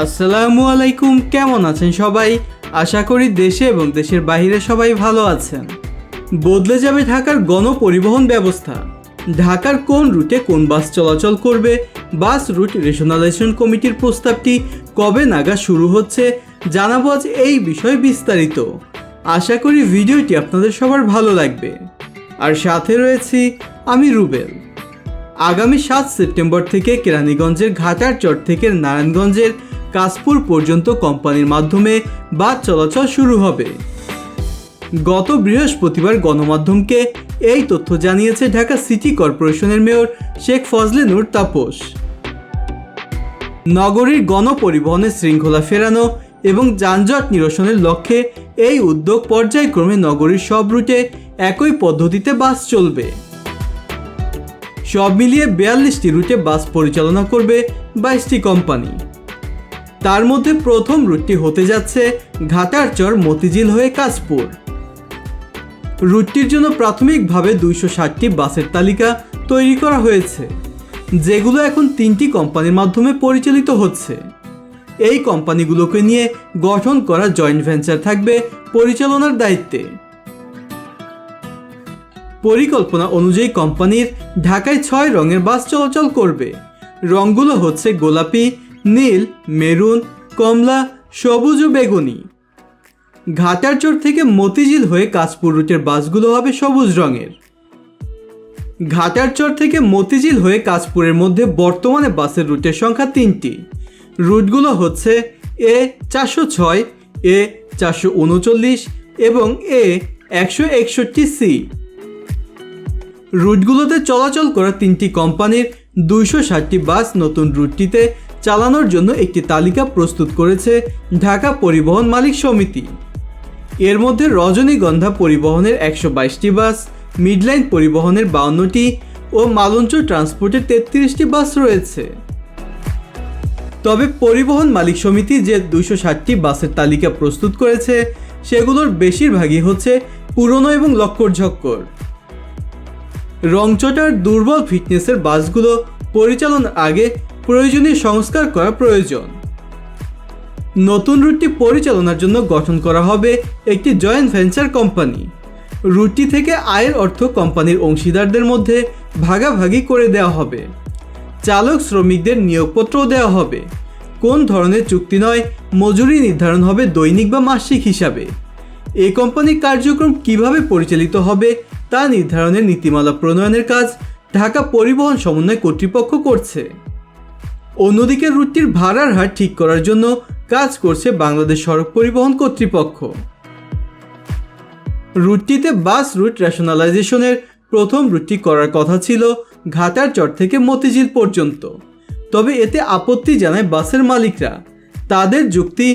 আসসালামু আলাইকুম, কেমন আছেন সবাই? আশা করি দেশে এবং দেশের বাইরে সবাই ভালো আছেন। বদলে যাবে ঢাকার গণপরিবহন ব্যবস্থা। ঢাকার কোন রুটে কোন বাস চলাচল করবে, বাস রুট রেশনালাইজেশন কমিটির প্রস্তাবটি কবে নাগাদ শুরু হচ্ছে, জানাবো আজ এই বিষয়ে বিস্তারিত। আশা করি ভিডিওটি আপনাদের সবার ভালো লাগবে। আর সাথে রয়েছি আমি রুবেল। আগামী 7 সেপ্টেম্বর থেকে কেরানীগঞ্জের ঘাটারচর থেকে নারায়ণগঞ্জের কাশপুর পর্যন্ত কোম্পানির মাধ্যমে বাস চলাচল শুরু হবে। গত বৃহস্পতিবার গণমাধ্যমকে এই তথ্য জানিয়েছে ঢাকা সিটি কর্পোরেশনের মেয়র শেখ ফজলে নূর তাপস। নগরীর গণপরিবহনের শৃঙ্খলা ফেরানো এবং যানজট নিরসনের লক্ষ্যে এই উদ্যোগ পর্যায়ক্রমে নগরীর সব রুটে একই পদ্ধতিতে বাস চলবে। সব মিলিয়ে 42টি রুটে বাস পরিচালনা করবে 22টি কোম্পানি। তার মধ্যে প্রথম রুটটি হতে যাচ্ছে ঘাটারচর মতিঝিল হয়ে কাশপুর। রুটটির জন্য প্রাথমিকভাবে 260টি বাসের তালিকা তৈরি করা হয়েছে, যেগুলো এখন 3টি কোম্পানির মাধ্যমে পরিচালিত হচ্ছে। এই কোম্পানিগুলোকে নিয়ে গঠন করা জয়েন্ট ভেঞ্চার থাকবে পরিচালনার দায়িত্বে। পরিকল্পনা অনুযায়ী কোম্পানির ঢাকায় 6 রঙের বাস চলাচল করবে। রঙগুলো হচ্ছে গোলাপি, নীল, মেরুন, কমলা, সবুজ ও বেগুনি। ঘাটারচর থেকে মতিঝিল হয়ে কাশপুর রুটের বাসগুলো হবে সবুজ রঙের। ঘাটারচর থেকে মতিঝিল হয়ে কাশপুরের মধ্যে বর্তমানে বাসের রুটের সংখ্যা 3টি। রুটগুলো হচ্ছে A406, A439 এবং A161C। রুটগুলোতে চলাচল করা 3টি কোম্পানির 260টি বাস নতুন রুটটিতে চালানোর জন্য একটি তালিকা প্রস্তুত করেছে ঢাকা পরিবহন মালিক সমিতি। এর মধ্যে রজনীগন্ধা পরিবহনের 122টি বাস, মিডলাইন পরিবহনের 52টি ও মালঞ্চ ট্রান্সপোর্টের 33টি বাস রয়েছে। তবে পরিবহন মালিক সমিতি যে 260টি বাসের তালিকা প্রস্তুত করেছে, সেগুলোর বেশিরভাগই হচ্ছে পুরনো এবং লক্কর-ঝক্কর। রংচটার দুর্বল ফিটনেসের বাসগুলো পরিচালনার আগে প্রয়োজনীয় সংস্কার করা প্রয়োজন। নতুন রুটটি পরিচালনার জন্য গঠন করা হবে একটি জয়েন্ট ভেঞ্চার কোম্পানি। রুটটি থেকে আয়ের অর্থ কোম্পানির অংশীদারদের মধ্যে ভাগাভাগি করে দেওয়া হবে। চালক শ্রমিকদের নিয়োগপত্রও দেওয়া হবে। কোন ধরনের চুক্তি নয়, মজুরি নির্ধারণ হবে দৈনিক বা মাসিক হিসাবে। এই কোম্পানির কার্যক্রম কিভাবে পরিচালিত হবে তা নির্ধারণের নীতিমালা প্রণয়নের কাজ ঢাকা পরিবহন সমন্বয় কর্তৃপক্ষ করছে। অন্যদিকে রুটটির ভাড়ার হার ঠিক করার জন্য কাজ করছে বাংলাদেশ সড়ক পরিবহন কর্তৃপক্ষ। রুটটিতে বাস রুট রেশনালাইজেশনের প্রথম রুটটি করার কথা ছিল ঘাটারচর থেকে মতিঝিল পর্যন্ত। তবে এতে আপত্তি জানায় বাসের মালিকরা। তাদের যুক্তি,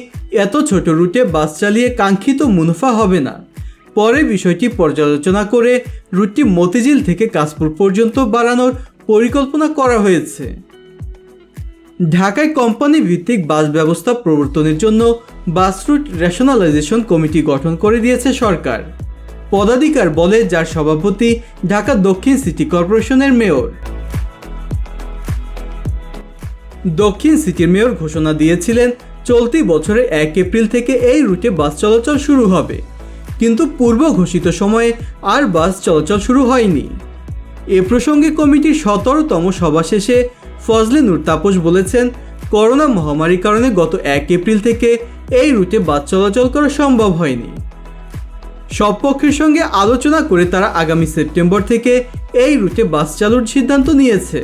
এত ছোট রুটে বাস চালিয়ে কাঙ্ক্ষিত মুনাফা হবে না। পরে বিষয়টি পর্যালোচনা করে রুটটি মতিঝিল থেকে কাশপুর পর্যন্ত বাড়ানোর পরিকল্পনা করা হয়েছে। ঢাকায় কোম্পানি ভিত্তিক বাস ব্যবস্থা প্রবর্তনের জন্য বাস রুট রেশনালাইজেশন কমিটি গঠন করে দিয়েছে সরকার। পদাধিকার বলে যার সভাপতি ঢাকা দক্ষিণ সিটি কর্পোরেশনের মেয়র। দক্ষিণ সিটির মেয়র ঘোষণা দিয়েছিলেন চলতি বছরের 1 এপ্রিল থেকে এই রুটে বাস চলাচল শুরু হবে, কিন্তু পূর্ব ঘোষিত সময়ে আর বাস চলাচল শুরু হয়নি। এ প্রসঙ্গে কমিটির 17তম সভা শেষে ফজলে নূর তাপস বলেছেন, করোনা মহামারীর কারণে গত 1 এপ্রিল থেকে এই রুটে বাস চলাচল করা সম্ভব হয়নি। সব পক্ষের সঙ্গে আলোচনা করে তারা আগামী সেপ্টেম্বর থেকে এই রুটে বাস চালুর সিদ্ধান্ত নিয়েছে।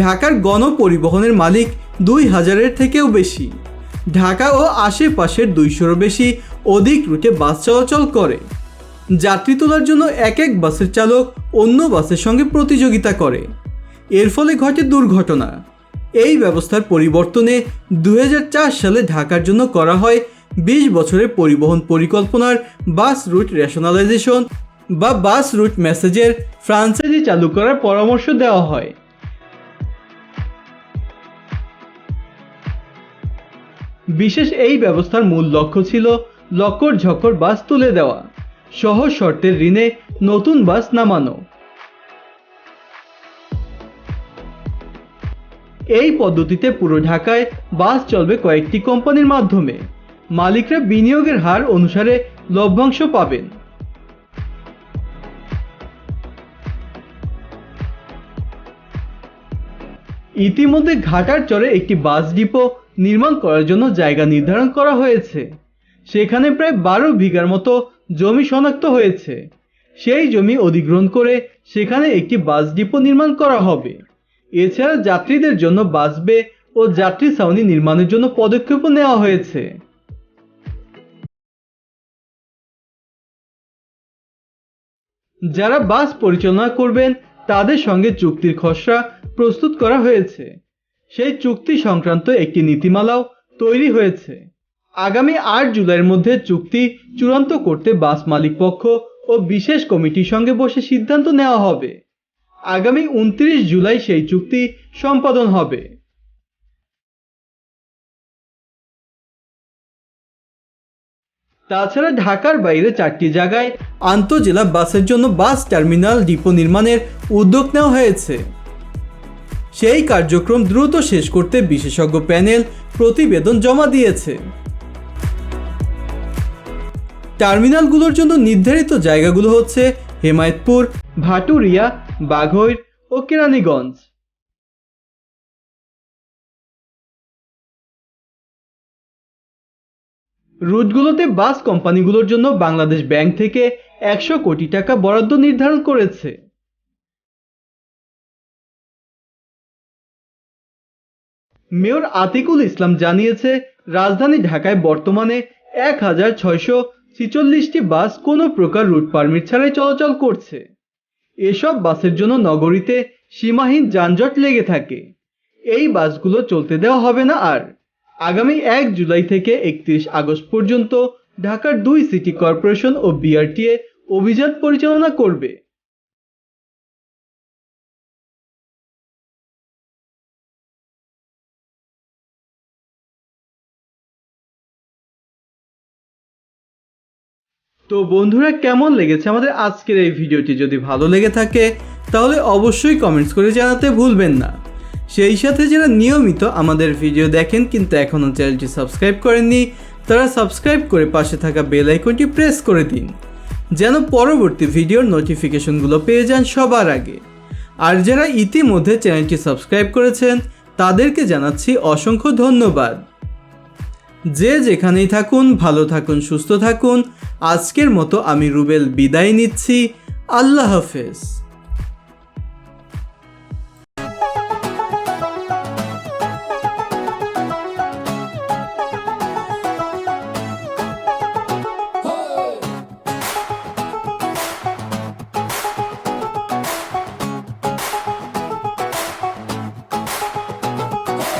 ঢাকার গণপরিবহনের মালিক 2000-এর থেকেও বেশি। ঢাকা ও আশেপাশের 200-রও বেশি অধিক রুটে বাস চলাচল করে। যাত্রী তোলার জন্য এক বাসের চালক অন্য বাসের সঙ্গে প্রতিযোগিতা করে। এর ফলে ঘটে দুর্ঘটনা। এই ব্যবস্থার পরিবর্তনে 2004 সালে ঢাকার জন্য করা হয় 20 বছরের পরিবহন পরিকল্পনার বাস রুট রেশনালাইজেশন বা বাস রুট মেসেজের ফ্রাঞ্চাইজি চালু করার পরামর্শ দেওয়া হয়। বিশেষ এই ব্যবস্থার মূল লক্ষ্য ছিল লক্কর-ঝক্কর বাস তুলে দেওয়া, সহজ শর্তের ঋণে নতুন বাস নামানো। এই পদ্ধতিতে পুরো ঢাকায় বাস চলবে কয়েকটি কোম্পানির মাধ্যমে। মালিকরা বিনিয়োগের হার অনুসারে লভ্যাংশ পাবেন। ইতিমধ্যে ঘাটারচরে একটি বাস ডিপো নির্মাণ করার জন্য জায়গা নির্ধারণ করা হয়েছে। সেখানে প্রায় 12 বিঘার মতো জমি শনাক্ত হয়েছে। সেই জমি অধিগ্রহণ করে সেখানে একটি বাস ডিপো নির্মাণ করা হবে। এছাড়া যাত্রীদের জন্য বাস বে ও যাত্রী ছাউনি নির্মাণের জন্য পদক্ষেপও নেওয়া হয়েছে। যারা বাস পরিচালনা করবেন তাদের সঙ্গে চুক্তির খসড়া প্রস্তুত করা হয়েছে। সেই চুক্তি সংক্রান্ত একটি নীতিমালাও তৈরি হয়েছে। আগামী 8 জুলাইয়ের মধ্যে চুক্তি চূড়ান্ত করতে বাস মালিক পক্ষ ও বিশেষ কমিটির সঙ্গে বসে সিদ্ধান্ত নেওয়া হবে। আগামী 29 জুলাই সেই চুক্তি সম্পাদন হবে। তাছাড়া ঢাকার বাইরে 4টি জায়গায় আন্তঃজেলা বাসের জন্য বাস টার্মিনাল ডিপো নির্মাণের উদ্যোগ নেওয়া হয়েছে। সেই কার্যক্রম দ্রুত শেষ করতে বিশেষজ্ঞ প্যানেল প্রতিবেদন জমা দিয়েছে। টার্মিনালগুলোর জন্য নির্ধারিত জায়গাগুলো হচ্ছে হেমায়েতপুর, ভাটুরিয়া, বাঘৈর ও কেরানীগঞ্জ। রুটগুলোতে বাস কোম্পানিগুলোর জন্য বাংলাদেশ ব্যাংক থেকে 100 কোটি টাকা বরাদ্দ নির্ধারণ করেছে। মেয়র আতিকুল ইসলাম জানিয়েছে, রাজধানী ঢাকায় বর্তমানে 1646টি বাস কোনো প্রকার রুট পারমিট ছাড়াই চলাচল করছে। এসব বাসের জন্য নগরীতে সীমাহীন যানজট লেগে থাকে। এই বাসগুলো চলতে দেওয়া হবে না আর। আগামী 1 জুলাই থেকে 31 আগস্ট পর্যন্ত ঢাকার 2 সিটি কর্পোরেশন ও বিআরটিএ অভিযান পরিচালনা করবে। তো বন্ধুরা, কেমন লেগেছে আমাদের আজকের এই ভিডিওটি? যদি ভালো লেগে থাকে তাহলে অবশ্যই কমেন্টস করে জানাতে ভুলবেন না। সেই সাথে যারা নিয়মিত আমাদের ভিডিও দেখেন কিন্তু এখনও চ্যানেলটি সাবস্ক্রাইব করেননি, তারা সাবস্ক্রাইব করে পাশে থাকা বেল আইকনটি প্রেস করে দিন, যেন পরবর্তী ভিডিওর নোটিফিকেশনগুলো পেয়ে যান সবার আগে। আর যারা ইতিমধ্যে চ্যানেলটি সাবস্ক্রাইব করেছেন তাদেরকে জানাচ্ছি অসংখ্য ধন্যবাদ। যে যেখানেই থাকুন, ভালো থাকুন, সুস্থ থাকুন। আজকের মতো আমি রুবেল বিদায় নিচ্ছি। আল্লাহ হাফেজ।